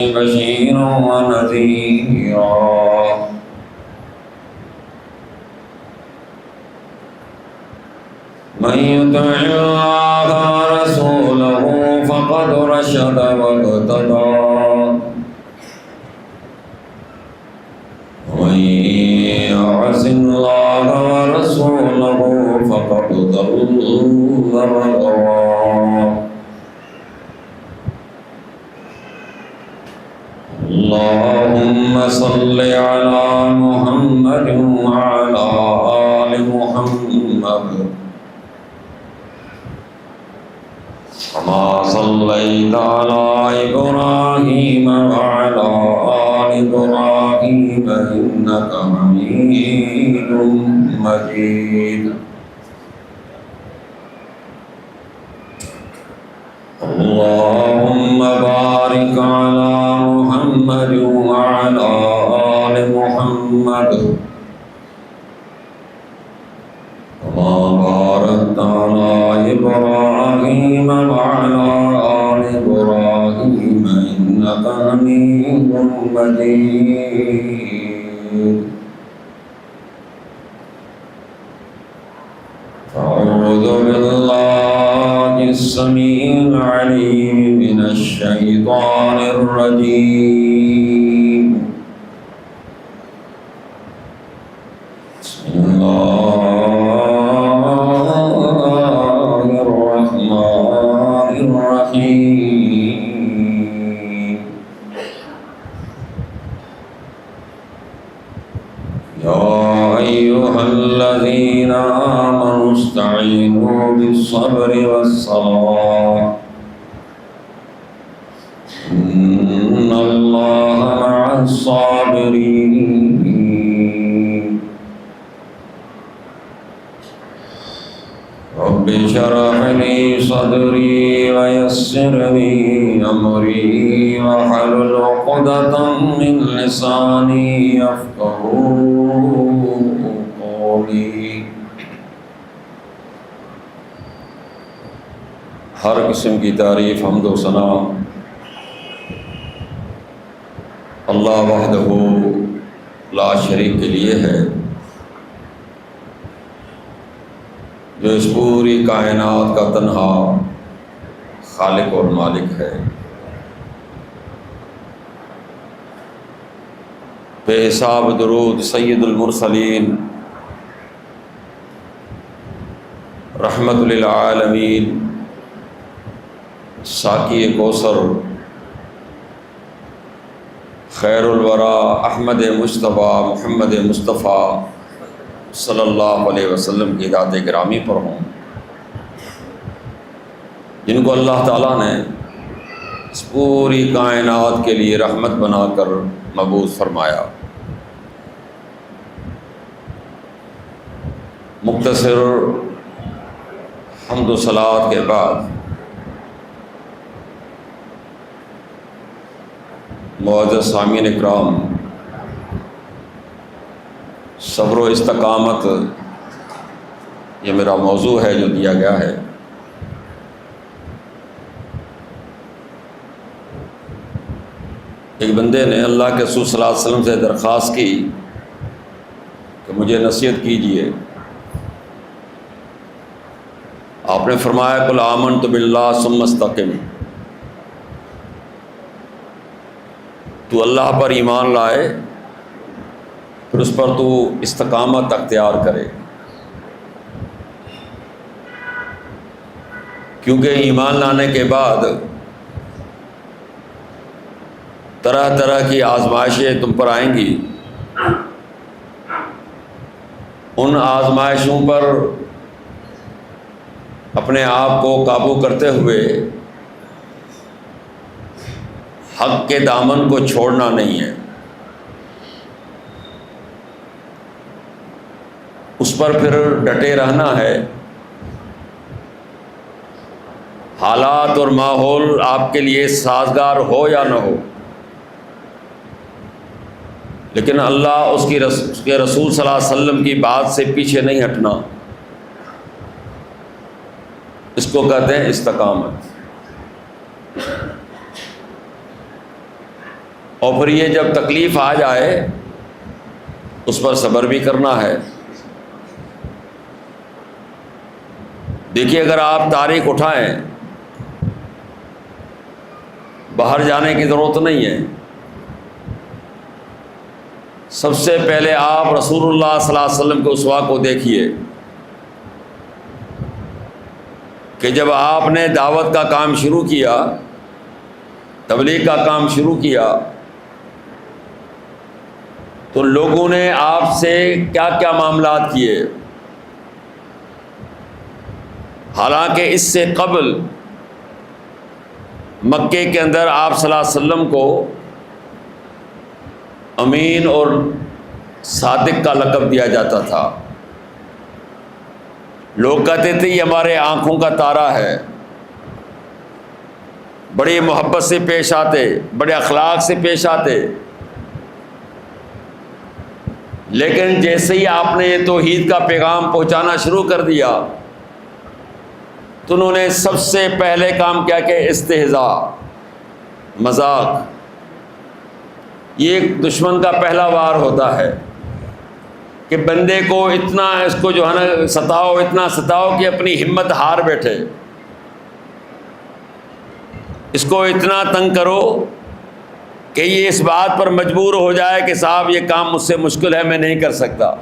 بشيرا ونذيرا من يطع الله ورسوله فقد رشد واهتدى ومن يعص الله ورسوله فقد ضل وغوى اللهم صل على محمد وعلى آل محمد كما صليت على إبراهيم وعلى آل إبراهيم إنك حميد مجيد اللهم بارك على محمد وعلى آل محمد كما باركت على إبراهيم وعلى آل إبراهيم إنك حميد مجيد أعوذ بالله السميع العليم من الشيطان الرجيم بسم الله الرحمن الرحيم يا أيها الذين آمنوا استعينوا بالصبر والصلاة إن الله مع الصابرين رب اشرح لي صدري ويسر لي أمري واحلل عقدة من لساني يفقهوا قولي ہر قسم کی تعریف حمد و ثنا اللہ وحدہ لا شریک کے لیے ہے، جو اس پوری کائنات کا تنہا خالق اور مالک ہے۔ بے حساب درود سید المرسلین رحمت للعالمین ساقی کوثر خیر الورا احمد مصطفیٰ محمد مصطفیٰ صلی اللہ علیہ وسلم کی ذات گرامی پر ہوں، جن کو اللہ تعالیٰ نے اس پوری کائنات کے لیے رحمت بنا کر مبعوث فرمایا۔ مختصر حمد و صلوات کے بعد معزز سامعین اکرام، صبر و استقامت یہ میرا موضوع ہے جو دیا گیا ہے۔ ایک بندے نے اللہ کے رسول صلی اللہ علیہ وسلم سے درخواست کی کہ مجھے نصیحت کیجیے۔ آپ نے فرمایا قل آمنت باللہ ثم استقم، تو اللہ پر ایمان لائے پھر اس پر تو استقامت اختیار کرے، کیونکہ ایمان لانے کے بعد طرح طرح کی آزمائشیں تم پر آئیں گی۔ ان آزمائشوں پر اپنے آپ کو قابو کرتے ہوئے حق کے دامن کو چھوڑنا نہیں ہے، اس پر پھر ڈٹے رہنا ہے۔ حالات اور ماحول آپ کے لیے سازگار ہو یا نہ ہو، لیکن اللہ اس کے رسول صلی اللہ علیہ وسلم کی بات سے پیچھے نہیں ہٹنا، اس کو کہتے ہیں استقامت۔ اور پھر یہ جب تکلیف آ جائے اس پر صبر بھی کرنا ہے۔ دیکھیے اگر آپ تاریخ اٹھائیں، باہر جانے کی ضرورت نہیں ہے، سب سے پہلے آپ رسول اللہ صلی اللہ علیہ وسلم کے اسوا کو دیکھیے کہ جب آپ نے دعوت کا کام شروع کیا، تبلیغ کا کام شروع کیا، تو لوگوں نے آپ سے کیا کیا معاملات کیے۔ حالانکہ اس سے قبل مکے کے اندر آپ صلی اللہ علیہ وسلم کو امین اور صادق کا لقب دیا جاتا تھا۔ لوگ کہتے تھے یہ ہمارے آنکھوں کا تارا ہے، بڑی محبت سے پیش آتے، بڑے اخلاق سے پیش آتے۔ لیکن جیسے ہی آپ نے توحید کا پیغام پہنچانا شروع کر دیا تو انہوں نے سب سے پہلے کام کیا کہ استہزاء، مذاق۔ یہ ایک دشمن کا پہلا وار ہوتا ہے کہ بندے کو اتنا اس کو جو ہے نا ستاؤ، اتنا ستاؤ کہ اپنی ہمت ہار بیٹھے، اس کو اتنا تنگ کرو کہ یہ اس بات پر مجبور ہو جائے کہ صاحب یہ کام مجھ سے مشکل ہے، میں نہیں کر سکتا۔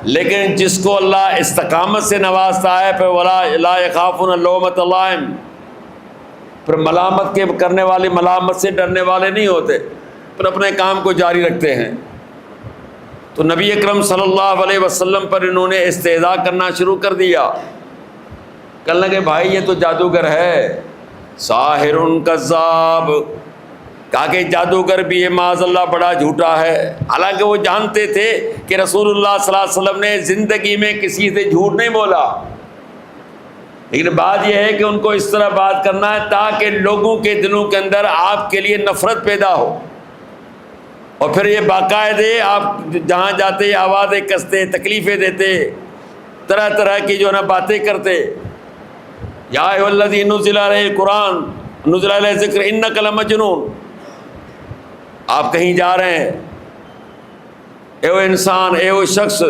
لیکن جس کو اللہ استقامت سے نوازتا ہے پھر ولا لا یخافون لومۃ لائم، پھر ملامت کے کرنے والے ملامت سے ڈرنے والے نہیں ہوتے، پھر اپنے کام کو جاری رکھتے ہیں۔ تو نبی اکرم صلی اللہ علیہ وسلم پر انہوں نے استہزاء کرنا شروع کر دیا، کہنے لگے بھائی یہ تو جادوگر ہے، ساحر کذاب، کہا کہ جادوگر بھی ہے معاذ اللہ بڑا جھوٹا ہے۔ حالانکہ وہ جانتے تھے کہ رسول اللہ صلی اللہ علیہ وسلم نے زندگی میں کسی سے جھوٹ نہیں بولا، لیکن بات یہ ہے کہ ان کو اس طرح بات کرنا ہے تاکہ لوگوں کے دلوں کے اندر آپ کے لیے نفرت پیدا ہو، اور پھر یہ باقاعدے آپ جہاں جاتے آوازیں کستے، تکلیفیں دیتے، طرح طرح کی جو ہے نا باتیں کرتے۔ یا ایھا الذی نزل علیہ القرآن نزل علیہ ذکر انک لمجنون، آپ کہیں جا رہے ہیں، اے وہ انسان، اے وہ شخص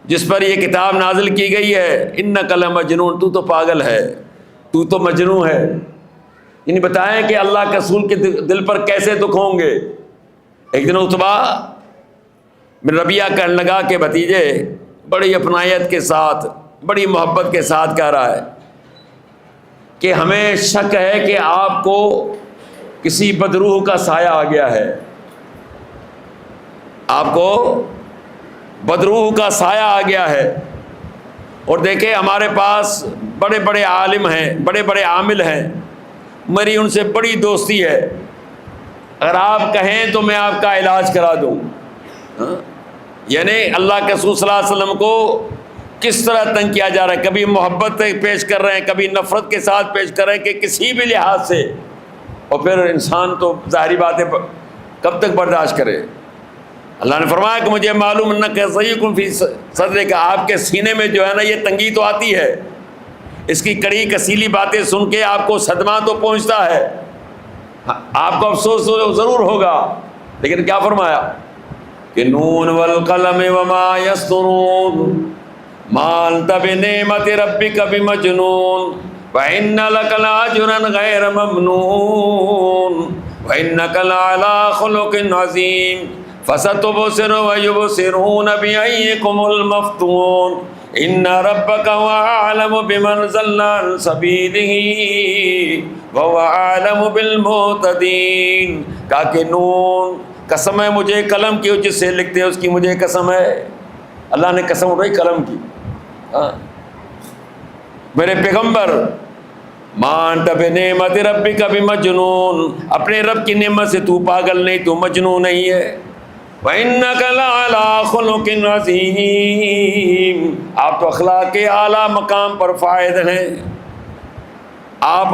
جس پر یہ کتاب نازل کی گئی ہے، انک لمجنون، تو پاگل ہے، تو مجنون ہے۔ یعنی بتائیں کہ اللہ کے رسول کے دل پر کیسے دکھ ہوں گے۔ ایک دن عتبہ بن ربیعہ کہنے لگا کہ بھتیجے، بڑی اپنائیت کے ساتھ، بڑی محبت کے ساتھ کہہ رہا ہے کہ ہمیں شک ہے کہ آپ کو کسی بدروح کا سایہ آ گیا ہے، آپ کو بدروح کا سایہ آ گیا ہے۔ اور دیکھیں ہمارے پاس بڑے بڑے عالم ہیں، بڑے بڑے عامل ہیں، میری ان سے بڑی دوستی ہے، اگر آپ کہیں تو میں آپ کا علاج کرا دوں۔ یعنی اللہ کے رسول صلی اللہ علیہ وسلم کو کس طرح تنگ کیا جا رہا ہے، کبھی محبت پیش کر رہے ہیں، کبھی نفرت کے ساتھ پیش کر رہے ہیں کہ کسی بھی لحاظ سے، اور پھر انسان تو ظاہری باتیں کب تک برداشت کرے۔ اللہ نے فرمایا کہ مجھے معلوم انک ضیق فی صدرک، آپ کے سینے میں جو ہے نا یہ تنگی تو آتی ہے، اس کی کڑی کسیلی باتیں سن کے آپ کو صدمہ تو پہنچتا ہے، آپ کو افسوس ضرور ہوگا، لیکن کیا فرمایا کہ نون والقلم وما یسطرون ما انت بنعمت ربک بمجنون وَإِنَّ لَكَ لَأَجْرًا غَيْرَ مَمْنُونٍ وَإِنَّكَ لَعَلَىٰ خُلُقٍ عَظِيمٍ فَسَتُبْصِرُ وَيُبْصِرُونَ بِأَيِّكُمُ الْمَفْتُونُ إِنَّ رَبَّكَ هُوَ أَعْلَمُ بِمَنْ ضَلَّ عَنْ سَبِيلِهِ وَهُوَ أَعْلَمُ بِالْمُهْتَدِينَ۔ کہا کہ نون، قسم ہے مجھے قلم کی جس سے لکھتے ہیں اس کی مجھے قسم ہے۔ اللہ نے قسم اٹھائی قلم کی۔ میرے پیغمبر، ماں انت بنعمت ربک بمجنون، اپنے رب کی نعمت سے تو پاگل نہیں، تو مجنون نہیں ہے۔ وَإِنَّكَ لَعَلَىٰ خُلُقٍ عَظِيمٍ، آپ تو اخلاق کے اعلیٰ مقام پر فائز ہیں، آپ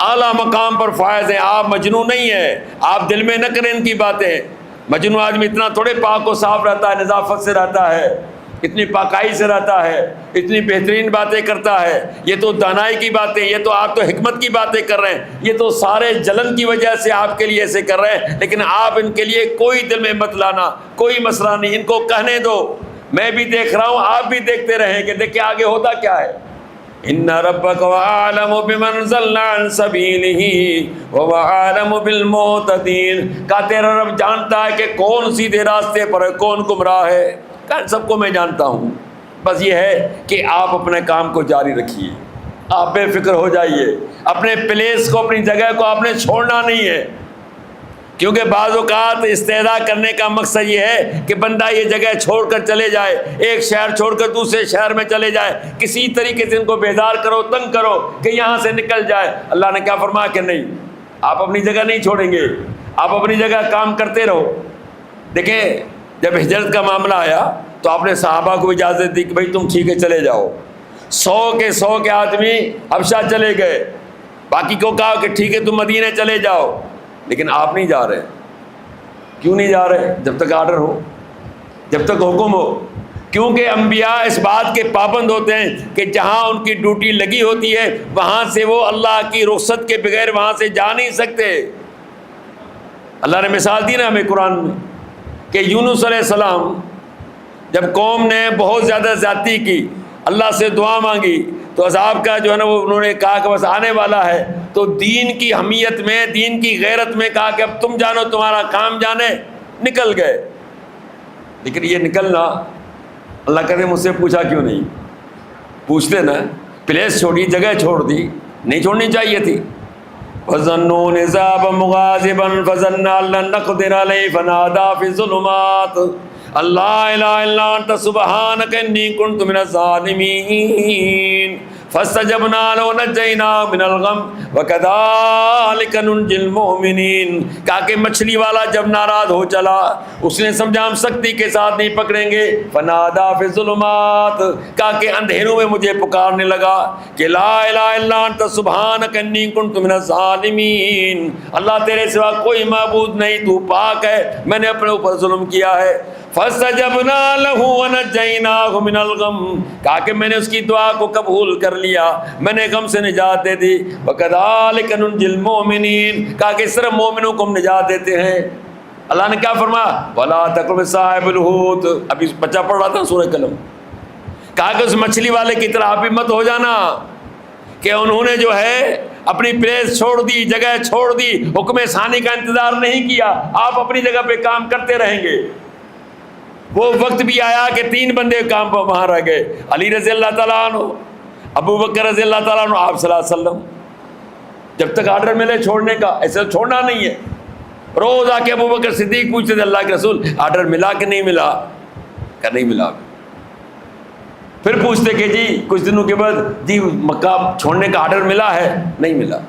اعلیٰ مقام پر فائز ہیں، آپ مجنون نہیں ہیں۔ آپ دل میں نہ کریں ان کی باتیں، مجنون آدمی اتنا تھوڑے پاک و صاف رہتا ہے، نظافت سے رہتا ہے، اتنی پاکائی سے رہتا ہے، اتنی بہترین باتیں کرتا ہے، یہ تو دانائی کی باتیں، یہ تو آپ تو حکمت کی باتیں کر رہے ہیں، یہ تو سارے جلن کی وجہ سے آپ کے لیے ایسے کر رہے ہیں، لیکن آپ ان کے لیے کوئی دل میں مت لانا، کوئی مسئلہ نہیں، ان کو کہنے دو، میں بھی دیکھ رہا ہوں، آپ بھی دیکھتے رہیں کہ دیکھیں آگے ہوتا کیا ہے۔ ان ربک اعلم بمن ضل عن سبیلہ وهو اعلم بالمہتدین، کہ تیرا رب جانتا ہے کہ کون سیدھے راستے پر ہے، کون گمراہ ہے، کہ سب کو میں جانتا ہوں۔ بس یہ ہے کہ آپ اپنے کام کو جاری رکھیے، آپ بے فکر ہو جائیے، اپنے پلیس کو، اپنی جگہ کو آپ نے چھوڑنا نہیں ہے، کیونکہ بعض اوقات استعداد کرنے کا مقصد یہ ہے کہ بندہ یہ جگہ چھوڑ کر چلے جائے، ایک شہر چھوڑ کر دوسرے شہر میں چلے جائے، کسی طریقے سے ان کو بیدار کرو، تنگ کرو کہ یہاں سے نکل جائے۔ اللہ نے کیا فرمایا کہ نہیں، آپ اپنی جگہ نہیں چھوڑیں گے، آپ اپنی جگہ کام کرتے رہو۔ دیکھیں جب ہجرت کا معاملہ آیا تو آپ نے صحابہ کو اجازت دی کہ بھائی تم ٹھیک ہے چلے جاؤ، 100 کے آدمی حبشہ چلے گئے، باقی کو کہا کہ ٹھیک ہے تم مدینہ چلے جاؤ، لیکن آپ نہیں جا رہے۔ کیوں نہیں جا رہے؟ جب تک آرڈر ہو، جب تک حکم ہو، کیونکہ انبیاء اس بات کے پابند ہوتے ہیں کہ جہاں ان کی ڈیوٹی لگی ہوتی ہے وہاں سے وہ اللہ کی رخصت کے بغیر وہاں سے جا نہیں سکتے۔ اللہ نے مثال دی نا ہمیں قرآن میں کہ یونس علیہ السلام جب قوم نے بہت زیادہ زیادتی کی، اللہ سے دعا مانگی تو عذاب کا جو ہے نا وہ انہوں نے کہا کہ بس آنے والا ہے، تو دین کی حمیت میں، دین کی غیرت میں کہا کہ اب تم جانو، تمہارا کام جانے، نکل گئے۔ لیکن یہ نکلنا اللہ کہتے ہیں مجھ سے پوچھا کیوں نہیں؟ پوچھتے نا، پلیس چھوڑی، جگہ چھوڑ دی، نہیں چھوڑنی چاہیے تھی۔ فَظَنُّوا نِذَابًا مُغَاضِبًا فَظَنَّا لَن نَّقْدِرَ عَلَيْهِ فَنَادَىٰ فِي الظُّلُمَاتِ اللہ الہ الا انت سبحانک انی کنت من الظالمین فاستجبنا له ونجیناہ من الغم وکذالک ننجی المؤمنین۔ کہا کہ مچھلی والا جب ناراض ہو چلا، اس نے سمجھا ہم سختی کے ساتھ نہیں پکڑیں گے، فنادا فی الظلمات، کہا کہ اندھیروں میں مجھے پکارنے لگا کہ لا الہ الا انت سبحانک انی کنت من الظالمین، اللہ تیرے سوا کوئی معبود نہیں، تو پاک ہے، میں نے اپنے اوپر ظلم کیا ہے۔ فاستجبنا له ونجیناہ من الغم، کہا کہ میں نے اس کی دعا کو قبول کر لیا، میں نے غم سے نجات دے دی۔ وکذالک ننجی المؤمنین، کہا کہ اس طرح مومنوں کو ہم نجات دیتے ہیں۔ اللہ نے کیا فرمایا؟ ولا تکن صاحب الحوت، ابھی بچہ پڑھ رہا تھا سورہ قلم، کہا کہ اس مچھلی والے کی طرح آپ بھی مت ہو جانا کہ انہوں نے جو ہے اپنی پلیس چھوڑ دی، جگہ چھوڑ دی، حکم ثانی کا انتظار نہیں کیا، آپ اپنی جگہ پہ کام کرتے رہیں گے۔ وہ وقت بھی آیا کہ 3 بندے کام پر وہاں رہ گئے، علی رضی اللہ تعالیٰ عنہ، ابو بکر رضی اللہ تعالیٰ عنہ، آپ صلی اللہ علیہ وسلم۔ جب تک آرڈر ملے چھوڑنے کا، ایسا چھوڑنا نہیں ہے۔ روز آ کے ابو بکر صدیق پوچھتے تھے اللہ کے رسول آرڈر ملا کہ نہیں ملا؟ کہ نہیں ملا۔ پھر پوچھتے کہ جی کچھ دنوں کے بعد جی مکہ چھوڑنے کا آرڈر ملا ہے؟ نہیں ملا۔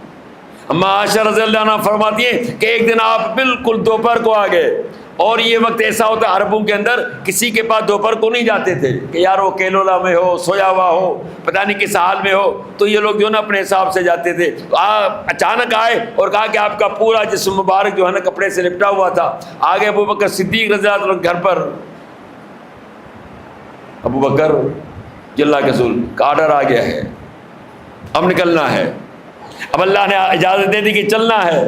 اما عائشہ رضی اللہ عنہ فرماتی ہیں کہ ایک دن آپ بالکل دوپہر کو آ گئے، اور یہ وقت ایسا ہوتا ہے عربوں کے اندر کسی کے پاس دوپہر کو نہیں جاتے تھے کہ یار وہ کیلولا میں ہو، سویا ہوا ہو، پتہ نہیں کس حال میں ہو، تو یہ لوگ جو ہے نا اپنے حساب سے جاتے تھے۔ تو آپ اچانک آئے اور کہا کہ آپ کا پورا جسم مبارک جو ہے نا کپڑے سے لپٹا ہوا تھا۔ آگے ابو بکر صدیق رضی اللہ عنہ گھر پر، ابو بکر کہ اللہ کے رسول کا آرڈر آ گیا ہے، اب نکلنا ہے، اب اللہ نے اجازت دے دی کہ چلنا ہے۔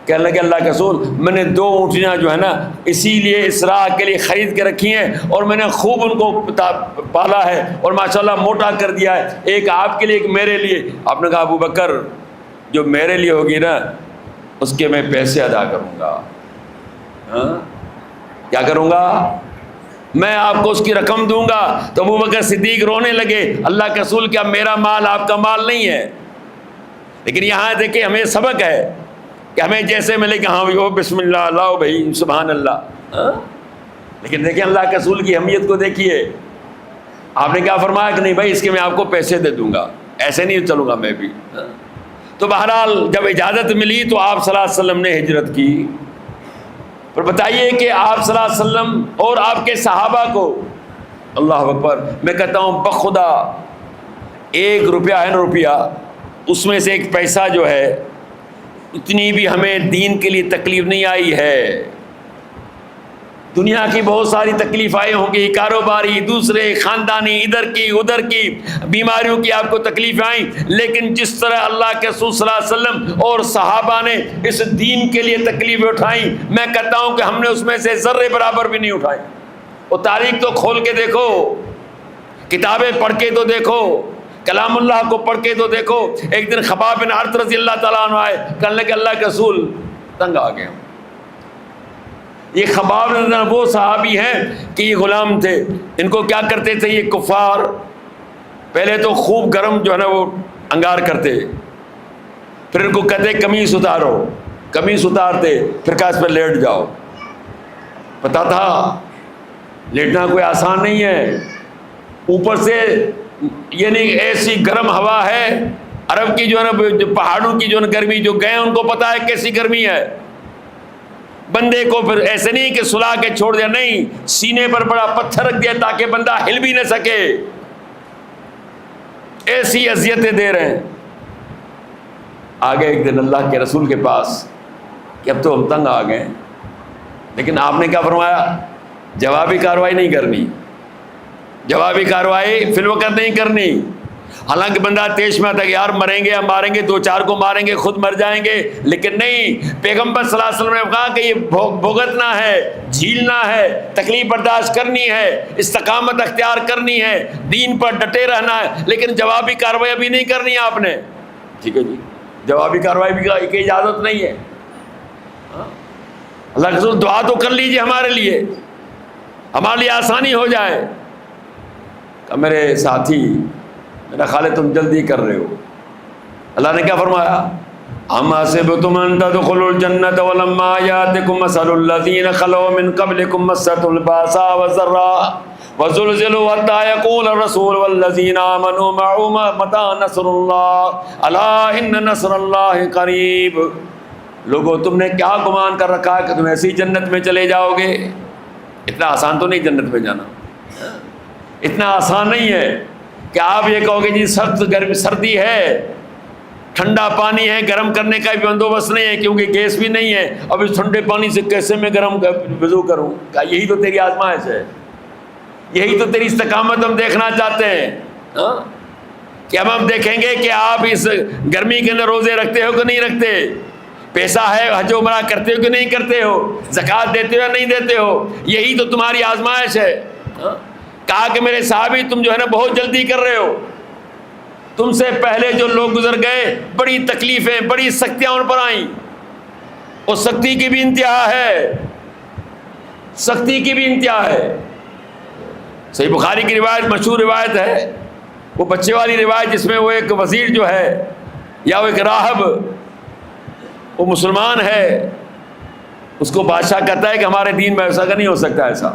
کہنے لگے اللہ کے رسول میں نے 2 اونٹیاں جو ہے نا اسی لیے اسراء کے لیے خرید کے رکھی ہیں، اور میں نے خوب ان کو پالا ہے اور ماشاءاللہ موٹا کر دیا ہے، ایک آپ کے لیے ایک میرے لیے۔ آپ نے کہا ابو بکر جو میرے لیے ہوگی نا اس کے میں پیسے ادا کروں گا۔ ہاں کیا کروں گا؟ میں آپ کو اس کی رقم دوں گا۔ تو ابو بکر صدیق رونے لگے، اللہ کے رسول کیا میرا مال آپ کا مال نہیں ہے؟ لیکن یہاں دیکھیں ہمیں سبق ہے کہ ہمیں جیسے ملے کہ ہاں وہ بسم اللہ لاؤ بھائی سبحان اللہ، لیکن دیکھیں اللہ کے رسول کی اہمیت کو دیکھیے۔ آپ نے کیا فرمایا کہ نہیں بھائی اس کے میں آپ کو پیسے دے دوں گا، ایسے نہیں چلوں گا میں بھی۔ تو بہرحال جب اجازت ملی تو آپ صلی اللہ علیہ وسلم نے ہجرت کی۔ پر بتائیے کہ آپ صلی اللہ علیہ وسلم اور آپ کے صحابہ کو، اللہ اکبر، میں کہتا ہوں بخدا 1 روپیہ ہے نا روپیہ، اس میں سے 1 پیسہ جو ہے اتنی بھی ہمیں دین کے لیے تکلیف نہیں آئی ہے۔ دنیا کی بہت ساری تکلیفیں ہوں گی، کاروباری، دوسرے، خاندانی، ادھر کی ادھر کی بیماریوں کی آپ کو تکلیفیں آئیں، لیکن جس طرح اللہ کے رسول صلی اللہ علیہ وسلم اور صحابہ نے اس دین کے لیے تکلیفیں اٹھائیں، میں کہتا ہوں کہ ہم نے اس میں سے ذرے برابر بھی نہیں اٹھائی۔ وہ تاریخ تو کھول کے دیکھو، کتابیں پڑھ کے تو دیکھو، کلام اللہ کو پڑھ کے تو دیکھو۔ ایک دن خباب بن ارت رضی اللہ تعالیٰ عنہ آئے، کہنے لگے اللہ کے رسول تنگ آ گئے۔ یہ خباب وہ صحابی ہیں کہ یہ غلام تھے، ان کو کیا کرتے تھے یہ کفار، پہلے تو خوب گرم جو ہے نا وہ انگار کرتے، پھر ان کو کہتے قمیص اتارو، قمیص اتارتے، پھر کہا اس پہ لیٹ جاؤ۔ پتا تھا لیٹنا کوئی آسان نہیں ہے، اوپر سے یہ نہیں ایسی گرم ہوا ہے، عرب کی جو ہے نا پہاڑوں کی جو ہے نا گرمی، جو گئے ان کو پتا ہے کیسی گرمی ہے۔ بندے کو پھر ایسے نہیں کہ سلا کے چھوڑ دیا، نہیں، سینے پر بڑا پتھر رکھ دیا تاکہ بندہ ہل بھی نہ سکے، ایسی اذیتیں دے رہے ہیں۔ آگے ایک دن اللہ کے رسول کے پاس کہ اب تو ہم تنگ آ گئے، لیکن آپ نے کیا فرمایا؟ جوابی کارروائی نہیں کرنی، جوابی کارروائی فی الوقت نہیں کرنی۔ حالانکہ بندہ تیش میں تھا کہ یار مریں گے یا ماریں گے، دو چار کو ماریں گے، خود مر جائیں گے، لیکن نہیں، پیغمبر صلی اللہ علیہ وسلم نے کہا کہ یہ بھگتنا ہے، جھیلنا ہے، تکلیف برداشت کرنی ہے، استقامت اختیار کرنی ہے، دین پر ڈٹے رہنا ہے، لیکن جوابی کارروائی ابھی نہیں کرنی ہے آپ نے۔ ٹھیک ہے جی، جوابی کارروائی بھی کی اجازت نہیں ہے۔ اللہ کے رسول دعا تو کر لیجئے ہمارے لیے، ہمارے لیے آسانی ہو جائے۔ کہ میرے ساتھی، میرا خیال ہے تم جلدی کر رہے ہو۔ اللہ نے کیا فرمایا؟ ام حسبتم ان تدخلوا الجنة ولما يأتكم مثل الذين خلوا من قبلكم مستهم البأساء والضراء وزلزلوا حتى يقول الرسول والذين آمنوا معه متى نصر الله ألا إن نصر الله قريب۔ لوگوں تم نے کیا گمان کر رکھا ہے کہ تم ایسی جنت میں چلے جاؤ گے؟ اتنا آسان تو نہیں جنت میں جانا، اتنا آسان نہیں ہے کہ آپ یہ کہو گے جی سردی ہے، ٹھنڈا پانی ہے، گرم کرنے کا بھی بندوبست نہیں ہے کیونکہ گیس بھی نہیں ہے، اب اس ٹھنڈے پانی سے کیسے میں گرم وضو کروں؟ کہا یہی تو تیری آزمائش ہے، یہی تو تیری استقامت ہم دیکھنا چاہتے ہیں کہ اب ہم دیکھیں گے کہ آپ اس گرمی کے اندر روزے رکھتے ہو کہ نہیں رکھتے، پیسہ ہے حج و عمرہ کرتے ہو کہ نہیں کرتے ہو، زکوٰۃ دیتے ہو یا نہیں دیتے ہو، یہی تو تمہاری آزمائش ہے۔ کہا کہ میرے صحابی تم جو ہے نا بہت جلدی کر رہے ہو، تم سے پہلے جو لوگ گزر گئے بڑی تکلیفیں، بڑی سختیاں ان پر آئیں، اور سختی کی بھی انتہا ہے، سختی کی بھی انتہا ہے۔ صحیح بخاری کی روایت، مشہور روایت ہے، وہ بچے والی روایت جس میں وہ ایک وزیر جو ہے یا وہ ایک راہب، وہ مسلمان ہے، اس کو بادشاہ کہتا ہے کہ ہمارے دین میں ایسا نہیں ہو سکتا، ایسا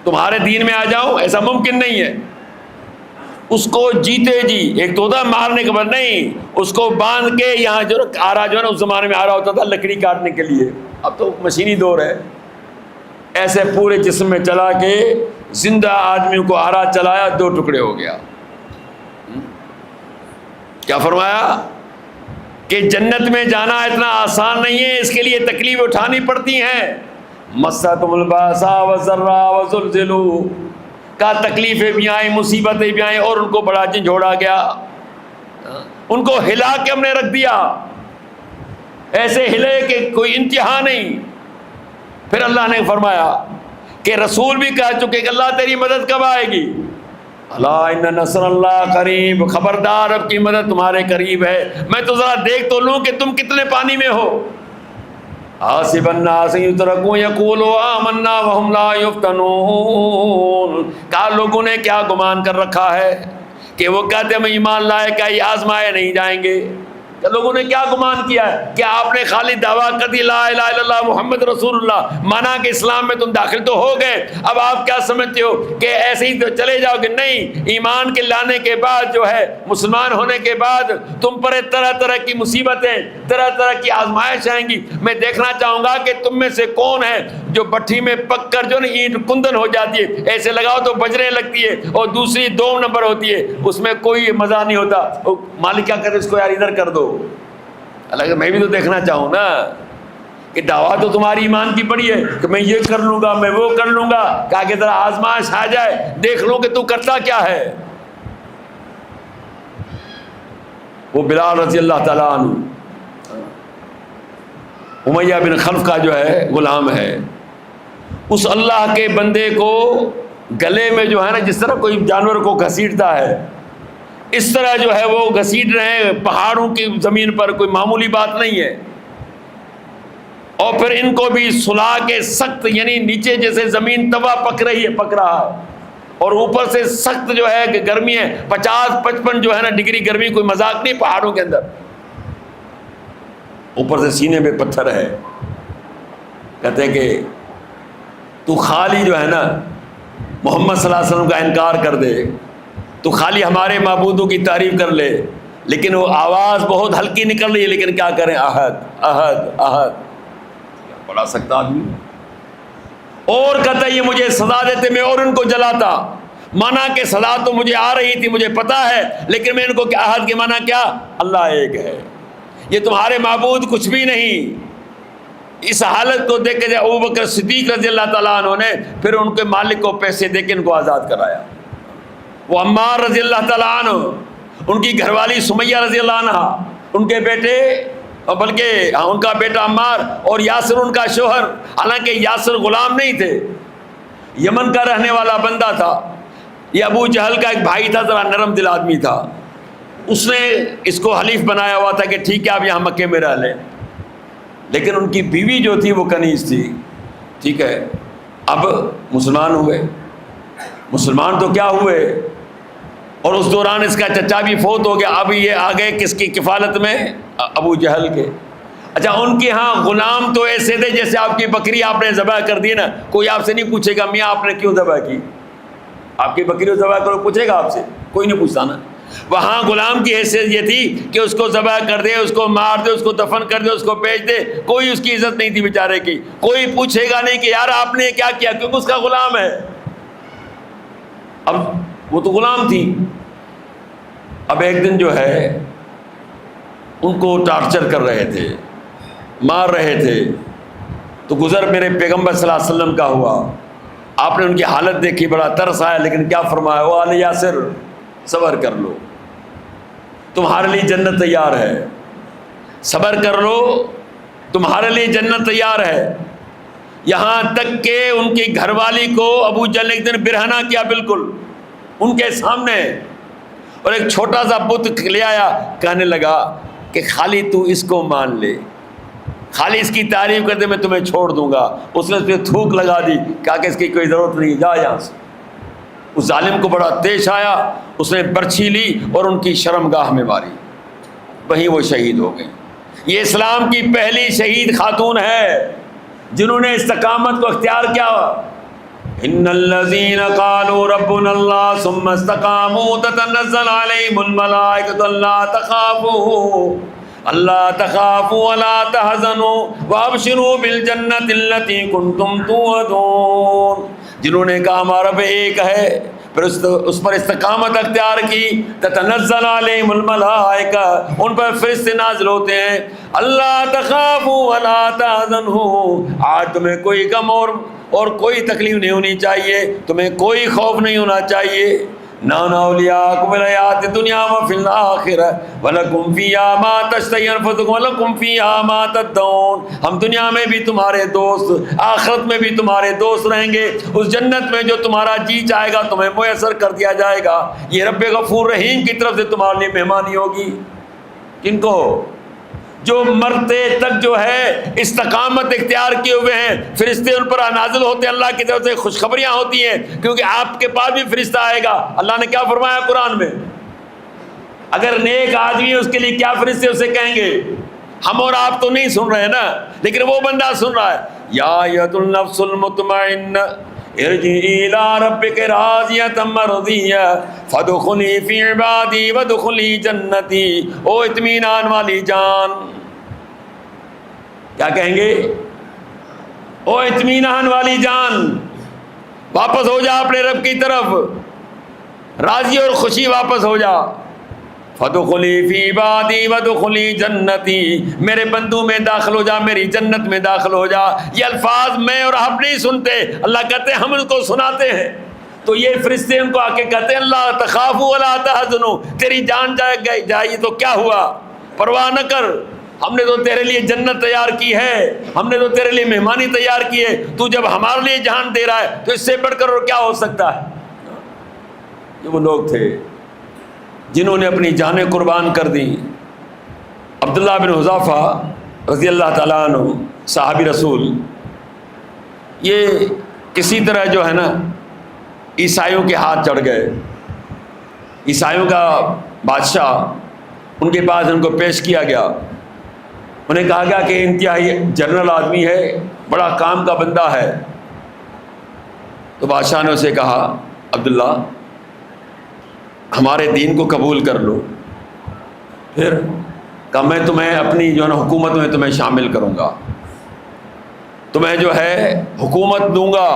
تمہارے دین میں آ جاؤ، ایسا ممکن نہیں ہے۔ اس کو جیتے جی، ایک تو تھا مارنے کے بعد، نہیں، اس کو باندھ کے یہاں جو آرا جو ہے نا اس زمانے میں آرا ہوتا تھا لکڑی کاٹنے کے لیے، اب تو مشینی دور ہے، ایسے پورے جسم میں چلا کے زندہ آدمیوں کو آرا چلایا، 2 ٹکڑے ہو گیا۔ کیا فرمایا کہ جنت میں جانا اتنا آسان نہیں ہے، اس کے لیے تکلیف اٹھانی پڑتی ہیں۔ مستہم البأساء والضراء وزلزلوا، کا تکلیفیں بھی آئیں، مصیبتیں بھی آئیں، اور ان کو بڑا جھنجھوڑا گیا، ان کو ہلا کے ہم نے رکھ دیا، ایسے ہلے کہ کوئی انتہا نہیں۔ پھر اللہ نے فرمایا کہ رسول بھی کہہ چکے کہ اللہ تیری مدد کب آئے گی؟ الا ان نصر اللہ قریب، خبردار اب کی مدد تمہارے قریب ہے۔ میں تو ذرا دیکھ تو لوں کہ تم کتنے پانی میں ہو۔ حاسب الناس یترکوا یقولوا آمنا وهم لا یفتنون، کہا لوگوں نے کیا گمان کر رکھا ہے کہ وہ کہتے ہیں ہم ایمان لائے، کیا یہ آزمائے نہیں جائیں گے؟ لوگوں نے کیا گمان کیا ہے کہ آپ نے خالی دعویٰ کر دی لا الہ الا اللہ محمد رسول اللہ، مانا کہ اسلام میں تم داخل تو ہو گئے، اب آپ کیا سمجھتے ہو کہ ایسے ہی تو چلے جاؤ گے؟ نہیں، ایمان کے لانے کے بعد جو ہے، مسلمان ہونے کے بعد تم پر طرح طرح کی مصیبتیں، طرح طرح کی آزمائش آئیں گی۔ میں دیکھنا چاہوں گا کہ تم میں سے کون ہے جو بٹھی میں پک کر جو اینٹ کندن ہو جاتی ہے، ایسے لگاؤ تو بجنے لگتی ہے، اور دوسری 2 نمبر ہوتی ہے، اس میں کوئی مزہ نہیں ہوتا، مالک کیا کہتے اس کو یار ادھر کر دو۔ اللہ میں بھی تو دیکھنا چاہوں نا کہ دعویٰ تو تمہاری ایمان کی بڑی ہے کہ میں یہ کر لوں گا، میں وہ کر لوں گا، کہا کہ ذرا آزمائش آ جائے دیکھ لو کہ تو کرتا کیا ہے۔ وہ بلال رضی اللہ تعالیٰ عنہ امیہ بن خلف کا جو ہے غلام ہے، اس اللہ کے بندے کو گلے میں جو ہے نا، جس طرح کوئی جانور کو گھسیٹتا ہے اس طرح جو ہے وہ گھسیٹ رہے ہیں پہاڑوں کی زمین پر، کوئی معمولی بات نہیں ہے۔ اور پھر ان کو بھی سلا کے سخت، یعنی نیچے جیسے زمین توا پک رہا ہے اور اوپر سے سخت جو ہے کہ گرمی ہے، 50-55 جو ہے نا ڈگری گرمی، کوئی مذاق نہیں پہاڑوں کے اندر، اوپر سے سینے میں پتھر ہے۔ کہتے ہیں کہ تو خالی جو ہے نا محمد صلی اللہ علیہ وسلم کا انکار کر دے، تو خالی ہمارے معبودوں کی تعریف کر لے، لیکن وہ آواز بہت ہلکی نکل رہی ہے، لیکن کیا کریں، احد احد احد، بڑا سخت آدمی۔ اور کہتا ہے یہ مجھے سزا دیتے میں اور ان کو جلاتا، مانا کہ سزا تو مجھے آ رہی تھی، مجھے پتا ہے، لیکن میں ان کو کیا، احد کے مانا کیا، اللہ ایک ہے، یہ تمہارے معبود کچھ بھی نہیں۔ اس حالت کو دیکھ کے ابو بکر صدیق رضی اللہ تعالیٰ عنہ نے پھر ان کے مالک کو پیسے دے کے ان کو آزاد کرایا۔ وہ عمار رضی اللہ تعالیٰ عنہ، ان کی گھر والی سمیہ رضی اللہ عنہ، ان کے بیٹے، بلکہ ان کا بیٹا عمار، اور یاسر ان کا شوہر، حالانکہ یاسر غلام نہیں تھے، یمن کا رہنے والا بندہ تھا، یہ ابو جہل کا ایک بھائی تھا، ذرا نرم دل آدمی تھا، اس نے اس کو حلیف بنایا ہوا تھا کہ ٹھیک ہے آپ یہاں مکے میں رہ لیں، لیکن ان کی بیوی جو تھی وہ کنیز تھی، ٹھیک ہے، اب مسلمان ہوئے، مسلمان تو کیا ہوئے، اور اس دوران اس کا چچا بھی فوت ہو گیا، اب یہ آ گئے کس کی کفالت میں، ابو جہل کے۔ اچھا ان کے ہاں غلام تو ایسے تھے جیسے آپ کی بکری آپ نے ذبح کر دی نا، کوئی آپ سے نہیں پوچھے گا میاں آپ نے کیوں ذبح کی، آپ کی بکری کو ذبح کرو پوچھے گا آپ سے، کوئی نہیں پوچھتا نا۔ وہاں غلام کی حیثیت یہ تھی کہ اس کو ذبح کر دے، اس کو مار دے، اس کو دفن کر دے، اس کو بیچ دے، کوئی اس کی عزت نہیں تھی بیچارے کی، کوئی پوچھے گا نہیں کہ یار آپ نے کیا کیا، کیونکہ اس کا غلام ہے۔ اب وہ تو غلام تھی، اب ایک دن جو ہے ان کو ٹارچر کر رہے تھے، مار رہے تھے، تو گزر میرے پیغمبر صلی اللہ علیہ وسلم کا ہوا، آپ نے ان کی حالت دیکھی، بڑا ترس آیا، لیکن کیا فرمایا، وہ آل یاسر صبر کر لو، تمہارے لیے جنت تیار ہے، صبر کر لو تمہارے لیے جنت تیار ہے۔ یہاں تک کہ ان کی گھر والی کو ابو جہل نے ایک دن برہنہ کیا، بالکل ان کے سامنے، اور ایک چھوٹا سا بت لے آیا، کہنے لگا کہ خالی تو اس کو مان لے، خالی اس کی تعریف کر دے، میں تمہیں چھوڑ دوں گا۔ اس نے اس پہ تھوک لگا دی، کہا کہ اس کی کوئی ضرورت نہیں، جا یہاں سے۔ اس ظالم کو بڑا تیش آیا، اس نے برچھی لی اور ان کی شرمگاہ میں ماری، وہیں وہ شہید ہو گئے۔ یہ اسلام کی پہلی شہید خاتون ہے جنہوں نے استقامت کو اختیار کیا۔ ان الذين قالوا ربنا الله ثم استقاموا تتنزل عليهم الملائكة الا تخافوا ولا تحزنوا وابشروا بالجنة التي كنتم توعدون۔ جنہوں نے کہا ہمارا رب ایک ہے، پھر اس پر استقامت اختیار کی، تتنزل علیہم الملائکہ، ان پر فرشتے نازل ہوتے ہیں، اللہ تخافوا ولا تحزنوا، آج تمہیں کوئی غم اور کوئی تکلیف نہیں ہونی چاہیے، تمہیں کوئی خوف نہیں ہونا چاہیے۔ نحن اولیاءکم فی الحیاۃ الدنیا وفی الآخرہ ولکم فیہا ما تشتہی انفسکم ولکم فیہا ما تدعون۔ ہم دنیا میں بھی تمہارے دوست، آخرت میں بھی تمہارے دوست رہیں گے، اس جنت میں جو تمہارا جی چاہے گا تمہیں میسر کر دیا جائے گا۔ یہ رب غفور رحیم کی طرف سے تمہارے لیے مہمانی ہوگی۔ کن کو؟ جو مرتے تک جو ہے استقامت اختیار کیے ہوئے ہیں، فرشتے ان پر نازل ہوتے ہیں، اللہ کی طرف سے خوشخبریاں ہوتی ہیں، کیونکہ آپ کے پاس بھی فرشتہ آئے گا۔ اللہ نے کیا فرمایا قرآن میں؟ اگر نیک آدمی ہے اس کے لیے کیا فرشتے اسے کہیں گے؟ ہم اور آپ تو نہیں سن رہے ہیں نا، لیکن وہ بندہ سن رہا ہے۔ یا ایھا النفس المطمئنہ ارجعی الی ربک راضیۃ مرضیہ فادخلی فی عبادی وادخلی جنتی۔ او اطمینان والی جان، کیا کہیں گے؟ او اطمینان والی جان، واپس ہو جا اپنے رب کی طرف، راضی اور خوشی واپس ہو جا۔ فَدُخُلِي فِي عِبَادِي وَادْخُلِي جَنَّتِي، میرے بندوں میں داخل ہو جا، میری جنت میں داخل ہو جا۔ یہ الفاظ میں اور آپ نہیں سنتے، اللہ کہتے ہیں ہم ان کو سناتے ہیں۔ تو یہ فرشتے ان کو آ کے کہتے ہیں اللہ تخافوا ولا تحزنوا، تیری جان جائے تو کیا ہوا، پرواہ نہ کر، ہم نے تو تیرے لیے جنت تیار کی ہے، ہم نے تو تیرے لیے مہمانی تیار کی ہے، تو جب ہمارے لیے جان دے رہا ہے تو اس سے بڑھ کر اور کیا ہو سکتا ہے۔ یہ وہ لوگ تھے جنہوں نے اپنی جانیں قربان کر دی۔ عبداللہ بن حذافہ رضی اللہ تعالیٰ عنہ صحابی رسول، یہ کسی طرح جو ہے نا عیسائیوں کے ہاتھ چڑھ گئے۔ عیسائیوں کا بادشاہ ان کے پاس ان کو پیش کیا گیا، انہیں کہا گیا کہ انتہائی جنرل آدمی ہے، بڑا کام کا بندہ ہے۔ تو بادشاہ نے اسے کہا عبداللہ ہمارے دین کو قبول کر لو۔ پھر کہا میں تمہیں اپنی جو ہے نا حکومت میں تمہیں شامل کروں گا، تمہیں جو ہے حکومت دوں گا۔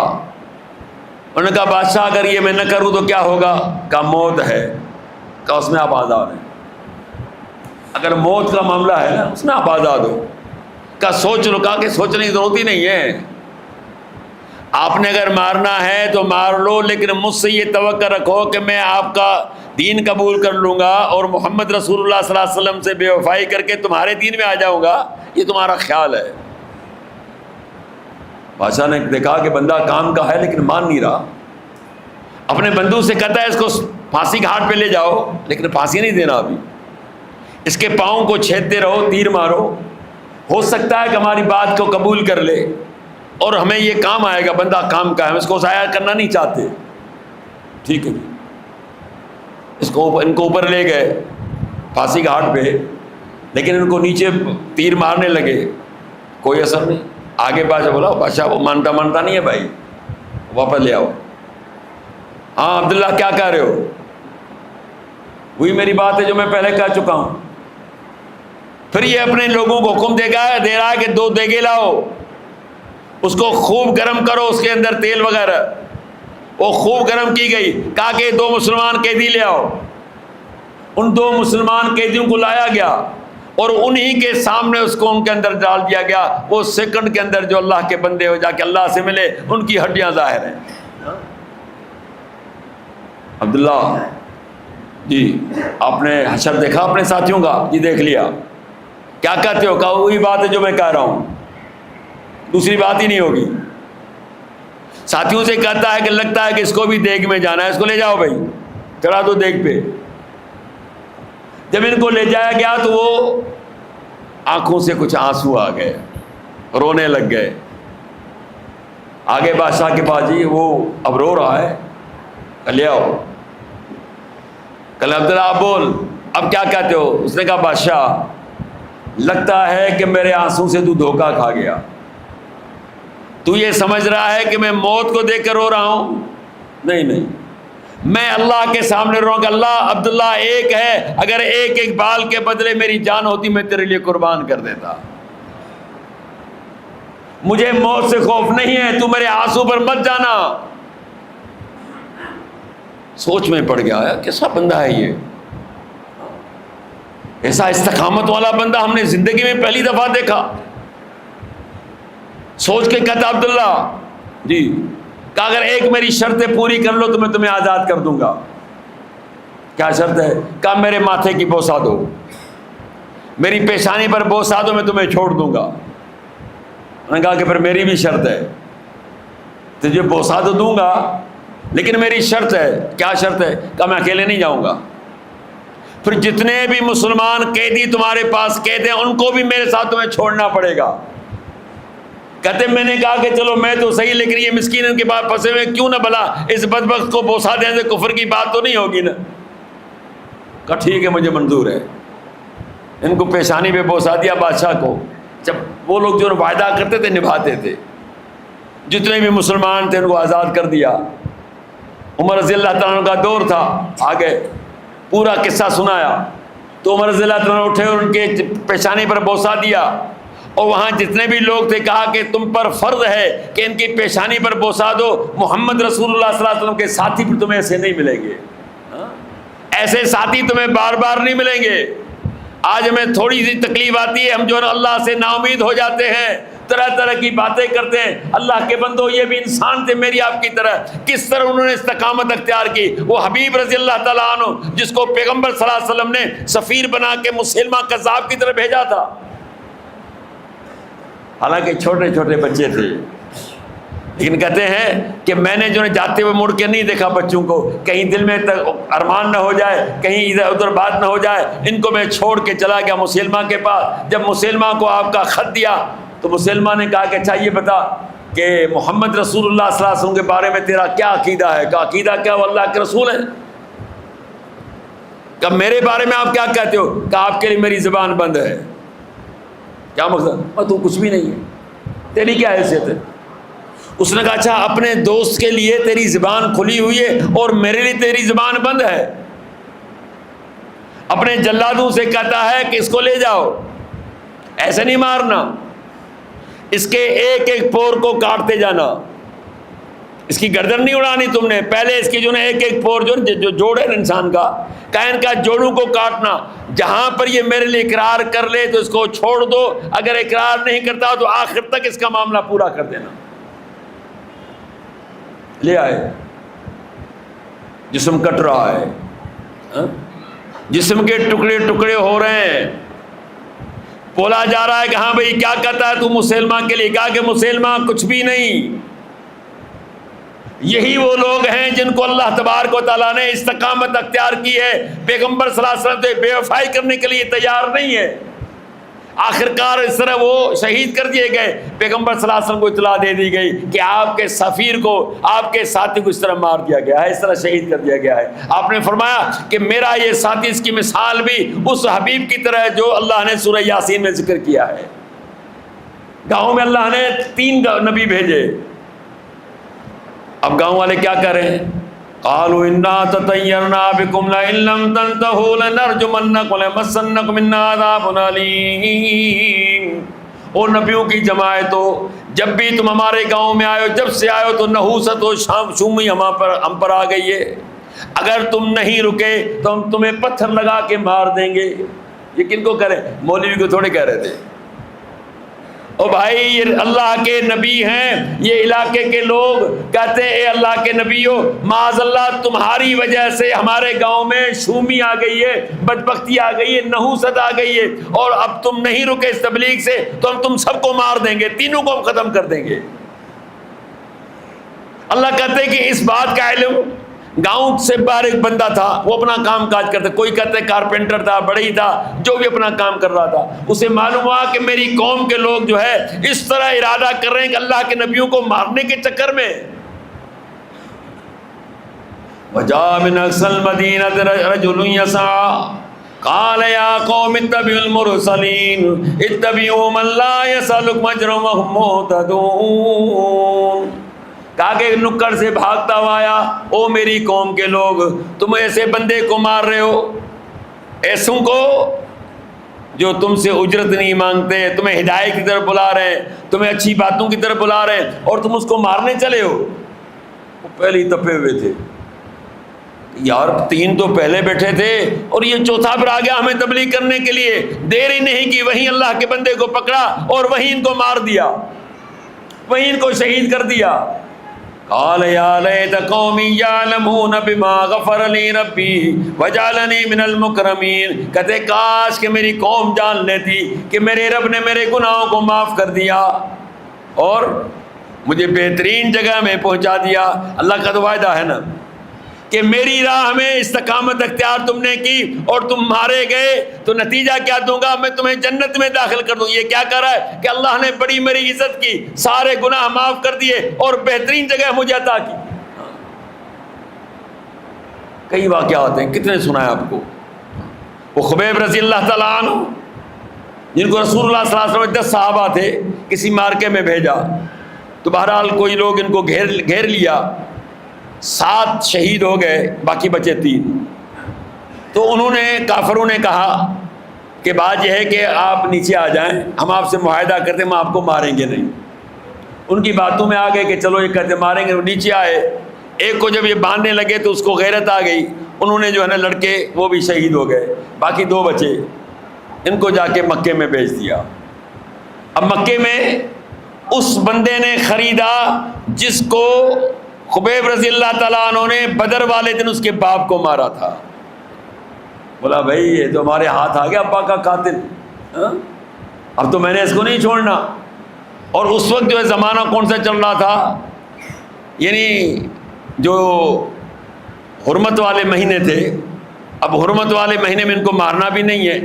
انہوں نے کہا بادشاہ اگر یہ میں نہ کروں تو کیا ہوگا؟ کہا موت ہے۔ کہا اس میں آپ آزاد ہیں، اگر موت کا معاملہ ہے نا اس میں آپ آزاد ہو۔ کہا سوچ لو۔ کہا کہ سوچنے کی ضرورت ہی نہیں ہے، آپ نے اگر مارنا ہے تو مار لو، لیکن مجھ سے یہ توقع رکھو کہ میں آپ کا دین قبول کر لوں گا اور محمد رسول اللہ صلی اللہ علیہ وسلم سے بے وفائی کر کے تمہارے دین میں آ جاؤں گا، یہ تمہارا خیال ہے۔ بادشاہ نے دیکھا کہ بندہ کام کا ہے لیکن مان نہیں رہا، اپنے بندوں سے کہتا ہے اس کو پھانسی گھاٹ پہ لے جاؤ، لیکن پھانسی نہیں دینا، ابھی اس کے پاؤں کو چھیدتے رہو، تیر مارو، ہو سکتا ہے کہ ہماری بات کو قبول کر لے اور ہمیں یہ کام آئے گا، بندہ کام کا ہے، ہم اس کو ضائع کرنا نہیں چاہتے۔ ٹھیک ہے جی، ان کو اوپر لے گئے پھانسی گھاٹ پہ، لیکن ان کو نیچے تیر مارنے لگے، کوئی اثر نہیں۔ آگے بادشاہ بولا بادشاہ وہ مانتا نہیں ہے بھائی، واپس لے آؤ۔ ہاں عبداللہ کیا کہہ رہے ہو؟ وہی میری بات ہے جو میں پہلے کہہ چکا ہوں۔ پھر یہ اپنے لوگوں کو حکم دے رہا ہے کہ 2 دیگیں لاؤ، اس کو خوب گرم کرو، اس کے اندر تیل وغیرہ، وہ خوب گرم کی گئی۔ کہا کہ 2 مسلمان قیدی لے آؤ۔ ان 2 مسلمان قیدیوں کو لایا گیا اور انہی کے سامنے اس کو ان کے اندر ڈال دیا گیا۔ وہ سیکنڈ کے اندر جو اللہ کے بندے ہو جا کے اللہ سے ملے، ان کی ہڈیاں ظاہر ہیں۔ عبداللہ جی آپ نے حشر دیکھا اپنے ساتھیوں کا؟ جی دیکھ لیا۔ کیا کہتے ہو؟ کہا وہی بات ہے جو میں کہہ رہا ہوں، دوسری بات ہی نہیں ہوگی۔ ساتھیوں سے کہتا ہے کہ لگتا ہے کہ اس کو بھی دیگ میں جانا ہے، اس کو لے جاؤ بھائی، چڑھا دو دیگ پہ۔ جب ان کو لے جایا گیا تو وہ آنکھوں سے کچھ آنسو آ گئے، رونے لگ گئے۔ آگے بادشاہ کے پاس جی وہ اب رو رہا ہے، لے آؤ۔ کل عبداللہ آپ بول اب کیا کہتے ہو؟ اس نے کہا بادشاہ لگتا ہے کہ میرے آنسو سے تو دھوکہ کھا گیا، تو یہ سمجھ رہا ہے کہ میں موت کو دیکھ کر رو رہا ہوں؟ نہیں، میں اللہ کے سامنے رو رہا ہوں کہ اللہ عبداللہ ایک ہے، اگر ایک بال کے بدلے میری جان ہوتی میں تیرے لیے قربان کر دیتا۔ مجھے موت سے خوف نہیں ہے، تو میرے آنسو پر مت جانا۔ سوچ میں پڑ گیا کیسا بندہ ہے یہ، ایسا استقامت والا بندہ ہم نے زندگی میں پہلی دفعہ دیکھا۔ سوچ کے کہتا عبداللہ جی کہ اگر ایک میری شرطیں پوری کر لو تو میں تمہیں آزاد کر دوں گا۔ کیا شرط ہے؟ کہ میرے ماتھے کی بوسہ دو، میری پیشانی پر بوسہ دو، میں تمہیں چھوڑ دوں گا۔ میں نے کہا کہ پھر میری بھی شرط ہے، تجھے بوسہ تو دوں گا لیکن میری شرط ہے۔ کیا شرط ہے؟ کہ میں اکیلے نہیں جاؤں گا، پھر جتنے بھی مسلمان قیدی تمہارے پاس قید ہیں ان کو بھی میرے ساتھ تمہیں چھوڑنا پڑے گا۔ کہتے میں نے کہا کہ چلو میں تو صحیح، لیکن یہ مسکین ان کے بعد پھنسے ہوئے کیوں نہ بھلا اس بدبخت کو بوسہ دیں سے کفر کی بات تو نہیں ہوگی نا؟ کہا ٹھیک ہے مجھے منظور ہے۔ ان کو پیشانی پہ بوسہ دیا بادشاہ کو۔ جب وہ لوگ جو وعدہ کرتے تھے نبھاتے تھے، جتنے بھی مسلمان تھے ان کو آزاد کر دیا۔ عمر رضی اللہ تعالیٰ عنہ کا دور تھا، آگے پورا قصہ سنایا تو عمر رضی اللہ تعالیٰ عنہ اٹھے اور ان کے پیشانی پر بوسہ دیا، اور وہاں جتنے بھی لوگ تھے کہا کہ تم پر فرض ہے کہ ان کی پیشانی پر بوسہ دو، محمد رسول اللہ صلی اللہ علیہ وسلم کے ساتھی پر تمہیں ایسے نہیں ملیں گے، ایسے ساتھی تمہیں بار بار نہیں ملیں گے. آج ہمیں تھوڑی سی تکلیف آتی ہے، ہم جو ہے نا اللہ سے نا امید ہو جاتے ہیں، طرح طرح کی باتیں کرتے ہیں. اللہ کے بندو، یہ بھی انسان تھے میری آپ کی طرح. کس طرح انہوں نے استقامت اختیار کی. وہ حبیب رضی اللہ تعالیٰ عنہ جس کو پیغمبر صلی اللہ علیہ وسلم نے سفیر بنا کے مسلمہ کذاب کی طرف بھیجا تھا، حالانکہ چھوٹے چھوٹے بچے تھے، لیکن کہتے ہیں کہ میں نے جو ہے جاتے ہوئے مڑ کے نہیں دیکھا بچوں کو، کہیں دل میں ارمان نہ ہو جائے، کہیں ادھر ادھر بات نہ ہو جائے. ان کو میں چھوڑ کے چلا گیا مسلمہ کے پاس. جب مسلمہ کو آپ کا خط دیا تو مسلمہ نے کہا کہ اچھا یہ بتا کہ محمد رسول اللہ صلی اللہ علیہ وسلم کے بارے میں تیرا کیا عقیدہ ہے؟ کہا عقیدہ کیا، وہ اللہ کے رسول ہیں. کہا میرے بارے میں آپ کیا کہتے ہو؟ کہا آپ کے لیے میری زبان بند ہے. کیا مقصد؟ تو کچھ بھی نہیں ہے، تیری کیا حیثیت ہے؟ اس نے کہا اچھا اپنے دوست کے لیے تیری زبان کھلی ہوئی ہے اور میرے لیے تیری زبان بند ہے. اپنے جلادوں سے کہتا ہے کہ اس کو لے جاؤ، ایسے نہیں مارنا، اس کے ایک ایک پور کو کاٹتے جانا. اس کی گردن نہیں اڑانی تم نے، پہلے اس کی جو ہے ایک ایک پور جو جوڑ ہے انسان کا، کائن کا جوڑوں کو کاٹنا. جہاں پر یہ میرے لیے اقرار کر لے تو اس کو چھوڑ دو، اگر اقرار نہیں کرتا تو آخر تک اس کا معاملہ پورا کر دینا. لے آئے. جسم کٹ رہا ہے، جسم کے ٹکڑے ٹکڑے ہو رہے ہیں، بولا جا رہا ہے کہ ہاں بھائی کیا کہتا ہے تو مسلمہ کے لیے؟ کہا کہ مسلمہ کچھ بھی نہیں. یہی وہ لوگ ہیں جن کو اللہ تبارک و تعالیٰ نے استقامت اختیار کی ہے. پیغمبر صلی اللہ علیہ وسلم سے بے وفائی کرنے کے لیے تیار نہیں ہے. آخرکار اس طرح وہ شہید کر دیے گئے. پیغمبر صلی اللہ علیہ وسلم کو اطلاع دے دی گئی کہ آپ کے سفیر کو، آپ کے ساتھی کو اس طرح مار دیا گیا ہے، اس طرح شہید کر دیا گیا ہے. آپ نے فرمایا کہ میرا یہ ساتھی، اس کی مثال بھی اس حبیب کی طرح ہے جو اللہ نے سورہ یاسین میں ذکر کیا ہے. گاؤں میں اللہ نے 3 نبی بھیجے. اب گاؤں والے کیا کر رہے ہیں؟ قالوا انا تطیرنا بکم لئن لم تنتهوا لنرجمنکم وليمسنکم منا عذاب الیم. او نبیوں کی جماعت ہو، جب بھی تم ہمارے گاؤں میں آئے ہو، جب سے آئے ہو تو نحوست و شومی ہم پر آ گئی ہے. اگر تم نہیں رکے تو ہم تمہیں پتھر لگا کے مار دیں گے. یہ کن کو کریں؟ مولوی کو تھوڑے کہہ رہے تھے. او بھائی یہ اللہ کے نبی ہیں، یہ علاقے کے لوگ کہتے ہیں اے اللہ کے نبیو، معاذ اللہ تمہاری وجہ سے ہمارے گاؤں میں شومی آ گئی ہے، بدبختی آ گئی ہے، نحوست آ گئی ہے، اور اب تم نہیں رکے اس تبلیغ سے تو ہم تم سب کو مار دیں گے، تینوں کو ہم ختم کر دیں گے. اللہ کہتے ہیں کہ اس بات کا علم گاؤں سے باہر ایک بندہ تھا، وہ اپنا کام کاج کرتا، کوئی کہتے ہیں کارپینٹر تھا، بڑھئی تھا، جو بھی اپنا کام کر رہا تھا. اسے معلوم ہوا کہ میری قوم کے لوگ جو ہے اس طرح ارادہ کر رہے ہیں کہ اللہ کے نبیوں کو مارنے کے چکر میں. وَجَاءَ مِنْ أَقْصَى الْمَدِينَةِ رَجُلٌ يَسْعَىٰ قَالَ يَا قَوْمِ اتَّبِعُوا الْمُرْسَلِينَ اتَّبِعُوا مَن لَّا يَسْأَلُكُمْ أَجْرًا وَهُم مُّهْتَدُونَ. کہا کہ نکڑ سے بھاگتا ہوا آیا، او میری قوم کے لوگ، تم ایسے بندے کو مار رہے ہو، ایسوں کو جو تم سے اجرت نہیں مانگتے، تمہیں ہدایت کی طرف بلا رہے ہیں، تمہیں اچھی باتوں کی طرف بلا رہے ہیں، اور تم اس کو مارنے چلے ہو. وہ پہلے ہی تپے ہوئے تھے یار، 3 تو پہلے بیٹھے تھے اور یہ چوتھا پر آ گیا ہمیں تبلیغ کرنے کے لیے. دیر ہی نہیں کی، وہیں اللہ کے بندے کو پکڑا اور وہیں ان کو مار دیا، وہیں ان کو شہید کر دیا. قال یا لیت قومی یعلمون بما غفر لی ربی وجعلنی من المکرمین. کہتے کاش کہ میری قوم جان لیتی کہ میرے رب نے میرے گناہوں کو معاف کر دیا اور مجھے بہترین جگہ میں پہنچا دیا. اللہ کا تو وعدہ ہے نا کہ میری راہ میں استقامت اختیار تم نے کی اور تم مارے گئے تو نتیجہ کیا دوں گا؟ میں تمہیں جنت میں داخل کر دوں. یہ کیا کر رہا ہے کہ اللہ نے بڑی میری عزت کی، سارے گناہ معاف کر دیے اور بہترین جگہ مجھے عطا کی. کئی واقعات ہیں، کتنے سنا ہے آپ کو. وہ خبیب رضی اللہ تعالیٰ عنہ جن کو رسول اللہ صلی اللہ علیہ وسلم 10 صحابہ تھے کسی مارکے میں بھیجا تو بہرحال کوئی لوگ ان کو گھیر لیا، 7 شہید ہو گئے، باقی بچے 3. تو انہوں نے کافروں نے کہا کہ بات یہ ہے کہ آپ نیچے آ جائیں، ہم آپ سے معاہدہ کرتے ہم آپ کو ماریں گے نہیں. ان کی باتوں میں آ گئے کہ چلو یہ کہتے ماریں گے. وہ نیچے آئے، ایک کو جب یہ باندھنے لگے تو اس کو غیرت آ گئی، انہوں نے جو ہے نا لڑکے وہ بھی شہید ہو گئے، باقی 2 بچے، ان کو جا کے مکے میں بیچ دیا۔ اب مکے میں اس بندے نے خریدا جس کو خبیب رضی اللہ تعالیٰ عنہ نے بدر والے دن اس کے باپ کو مارا تھا۔ بولا بھائی یہ تو ہمارے ہاتھ آ گیا ابا کا قاتل، اب تو میں نے اس کو نہیں چھوڑنا۔ اور اس وقت جو ہے زمانہ کون سا چل رہا تھا، یعنی جو حرمت والے مہینے تھے۔ اب حرمت والے مہینے میں ان کو مارنا بھی نہیں ہے،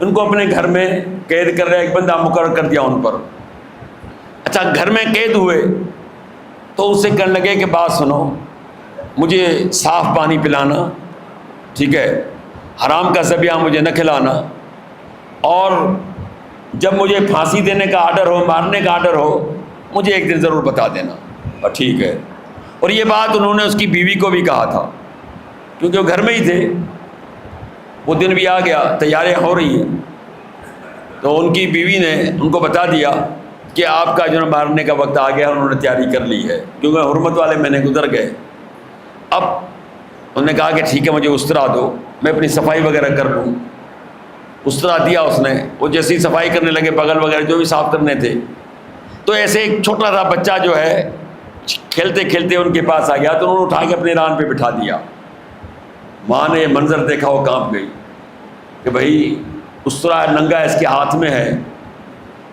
ان کو اپنے گھر میں قید کر رہے، ایک بندہ مقرر کر دیا ان پر۔ اچھا گھر میں قید ہوئے تو اس سے کہنے لگے کہ بات سنو، مجھے صاف پانی پلانا، ٹھیک ہے، حرام کا ذبیحہ مجھے نہ کھلانا، اور جب مجھے پھانسی دینے کا آرڈر ہو، مارنے کا آرڈر ہو، مجھے ایک دن ضرور بتا دینا۔ اور ٹھیک ہے۔ اور یہ بات انہوں نے اس کی بیوی کو بھی کہا تھا، کیونکہ وہ گھر میں ہی تھے۔ وہ دن بھی آ گیا، تیاریاں ہو رہی ہیں، تو ان کی بیوی نے ان کو بتا دیا کہ آپ کا جو ہے مارنے کا وقت آ گیا، انہوں نے تیاری کر لی ہے، کیونکہ حرمت والے مہینے گزر گئے۔ اب انہوں نے کہا کہ ٹھیک ہے مجھے استرا دو، میں اپنی صفائی وغیرہ کر لوں۔ استرا دیا اس نے، وہ جیسی صفائی کرنے لگے، بغل وغیرہ جو بھی صاف کرنے تھے، تو ایسے ایک چھوٹا سا بچہ جو ہے کھیلتے کھیلتے ان کے پاس آ گیا، تو انہوں نے اٹھا کے اپنے ران پہ بٹھا دیا۔ ماں نے یہ منظر دیکھا، وہ کانپ گئی کہ بھائی استرا ننگا اس کے ہاتھ میں ہے،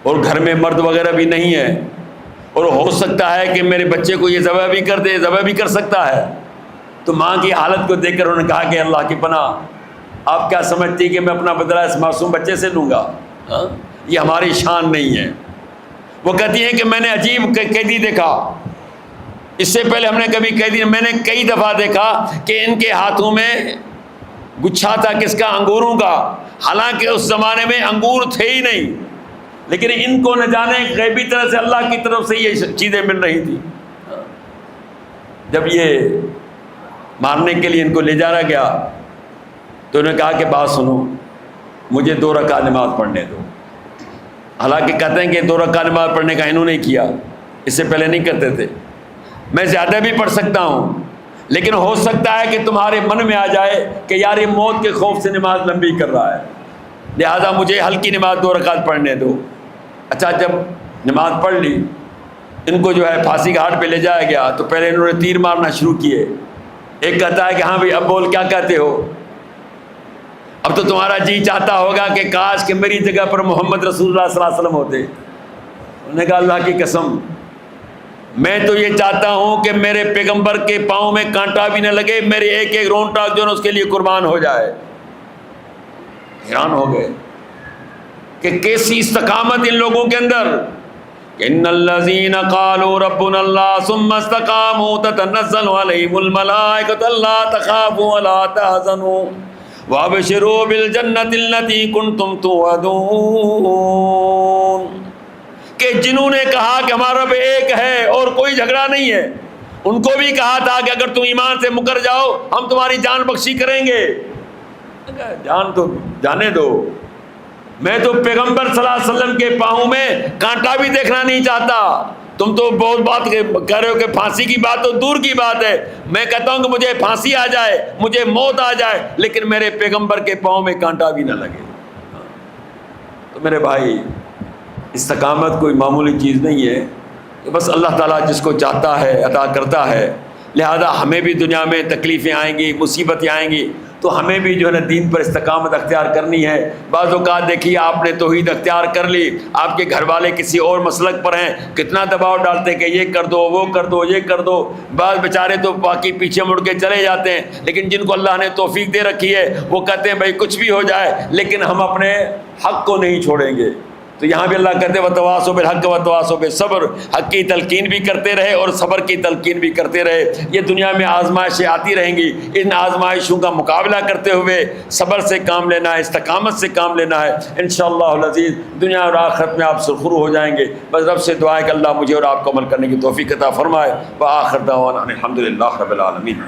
اور گھر میں مرد وغیرہ بھی نہیں ہے، اور ہو سکتا ہے کہ میرے بچے کو یہ ذبح بھی کر دے، ذبح بھی کر سکتا ہے۔ تو ماں کی حالت کو دیکھ کر انہوں نے کہا کہ اللہ کی پناہ، آپ کیا سمجھتی کہ میں اپنا بدلہ اس معصوم بچے سے لوں گا؟ یہ ہماری شان نہیں ہے۔ وہ کہتی ہیں کہ میں نے عجیب قیدی دیکھا، اس سے پہلے ہم نے کبھی قیدی، میں نے کئی دفعہ دیکھا کہ ان کے ہاتھوں میں گچھا تھا، کس کا؟ انگوروں کا، حالانکہ اس زمانے میں انگور تھے ہی نہیں، لیکن ان کو نہ جانے غیبی طرح سے اللہ کی طرف سے یہ چیزیں مل رہی تھی۔ جب یہ مارنے کے لیے ان کو لے جایا گیا تو انہوں نے کہا کہ بات سنو، مجھے 2 رکعت نماز پڑھنے دو۔ حالانکہ کہتے ہیں کہ 2 رکعت نماز پڑھنے کا انہوں نے کیا، اس سے پہلے نہیں کرتے تھے۔ میں زیادہ بھی پڑھ سکتا ہوں، لیکن ہو سکتا ہے کہ تمہارے من میں آ جائے کہ یار یہ موت کے خوف سے نماز لمبی کر رہا ہے، لہذا مجھے ہلکی نماز 2 رکعت پڑھنے دو۔ اچھا جب نماز پڑھ لی، ان کو جو ہے پھانسی گھاٹ پہ لے جایا گیا، تو پہلے انہوں نے تیر مارنا شروع کیے۔ ایک کہتا ہے کہ ہاں بھائی اب بول کیا کہتے ہو؟ اب تو تمہارا جی چاہتا ہوگا کہ کاش کہ میری جگہ پر محمد رسول اللہ صلی اللہ علیہ وسلم ہوتے۔ انہوں نے کہا اللہ کی قسم، میں تو یہ چاہتا ہوں کہ میرے پیغمبر کے پاؤں میں کانٹا بھی نہ لگے، میرے ایک ایک رونٹا جو ہے اس کے لیے قربان ہو جائے۔ حیران ہو گئے کہ کیسی استقامت ان لوگوں کے اندر۔ ان الذين قالوا ربنا الله ثم استقاموا تتنزل عليهم الملائكة الا تخافوا ولا تحزنوا وابشروا بالجنة التي كنتم توعدون، کہ جنہوں نے کہا کہ ہمارا رب ایک ہے اور کوئی جھگڑا نہیں ہے، ان کو بھی کہا تھا کہ اگر تم ایمان سے مکر جاؤ ہم تمہاری جان بخشی کریں گے۔ جان تو جانے دو، میں تو پیغمبر صلی اللہ علیہ وسلم کے پاؤں میں کانٹا بھی دیکھنا نہیں چاہتا۔ تم تو بہت بات کہہ رہے ہو کہ پھانسی کی بات تو دور کی بات ہے، میں کہتا ہوں کہ مجھے پھانسی آ جائے، مجھے موت آ جائے، لیکن میرے پیغمبر کے پاؤں میں کانٹا بھی نہ لگے۔ تو میرے بھائی، استقامت کوئی معمولی چیز نہیں ہے، کہ بس اللہ تعالیٰ جس کو چاہتا ہے عطا کرتا ہے، لہذا ہمیں بھی دنیا میں تکلیفیں آئیں گی، مصیبتیں آئیں گی، تو ہمیں بھی جو ہے نا دین پر استقامت اختیار کرنی ہے۔ بعض اوقات دیکھیے آپ نے توحید اختیار کر لی، آپ کے گھر والے کسی اور مسلک پر ہیں، کتنا دباؤ ڈالتے کہ یہ کر دو، وہ کر دو، یہ کر دو، بعض بیچارے تو باقی پیچھے مڑ کے چلے جاتے ہیں، لیکن جن کو اللہ نے توفیق دے رکھی ہے وہ کہتے ہیں بھائی کچھ بھی ہو جائے لیکن ہم اپنے حق کو نہیں چھوڑیں گے۔ تو یہاں بھی اللہ کہتے وتواصوا بالحق وتواصوا بالصبر، حق کی تلقین بھی کرتے رہے اور صبر کی تلقین بھی کرتے رہے۔ یہ دنیا میں آزمائشیں آتی رہیں گی، ان آزمائشوں کا مقابلہ کرتے ہوئے صبر سے کام لینا ہے، استقامت سے کام لینا ہے، انشاءاللہ العزیز دنیا اور آخرت میں آپ سرخرو ہو جائیں گے۔ بس رب سے دعا ہے کہ اللہ مجھے اور آپ کو عمل کرنے کی توفیق عطا فرمائے۔ وآخر دعوانا الحمدللہ رب العالمین۔